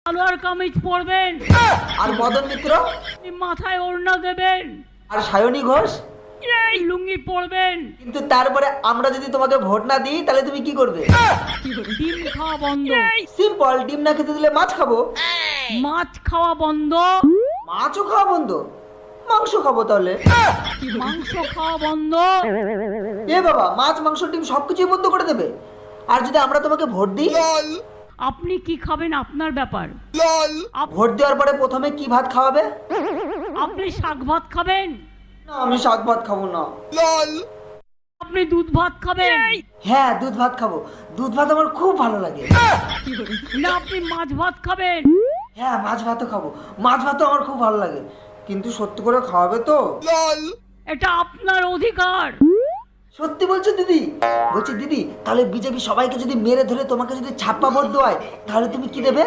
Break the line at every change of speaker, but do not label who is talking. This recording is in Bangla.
সালোয়ার কামিজ পরবেন।
আর মদন মিত্র?
আপনি মাথায় ওড়না দেবেন।
আর সায়নী ঘোষ?
লুঙ্গি পরবেন।
কিন্তু তারপরে আমরা যদি তোমাকে ভোট না দিই তাহলে তুমি কি করবে?
ডিম খাওয়া বন্ধ।
সিম্পল, ডিম না খেতে দিলে মাছ খাবো।
মাছ খাওয়া বন্ধ।
মাছও খাওয়া বন্ধ? মাংস খাবো তাহলে।
মাংস খাওয়া বন্ধ।
এ বাবা, মাছ মাংস ডিম সবকিছুই বন্ধ করে দেবে? আর যদি আমরা তোমাকে ভোট দিই?
আপনি কি খাবেন আপনার ব্যাপার।
ভোট দেওয়ার পরে প্রথমে কি ভাত খাওয়াবে?
আপনি শাক ভাত খাবেন।
না, আমি শাক ভাত খাবো না।
আপনি দুধ ভাত খাবেন।
হ্যাঁ, দুধ ভাত খাবো। দুধ ভাত আমার খুব ভালো লাগে।
না, আপনি মাছ ভাত খাবেন।
হ্যাঁ, মাছ ভাতও খাবো। মাছ ভাতও আমার খুব ভালো লাগে, কিন্তু সত্যি করে খাওয়াবে তো?
এটা আপনার অধিকার।
সত্যি বলছো দিদি? বলছি দিদি, তাহলে বিজেপি সবাইকে যদি মেরে ধরে তোমাকে যদি ছাপ্পা ভোট দেওয়ায় তাহলে তুমি কি দেবে?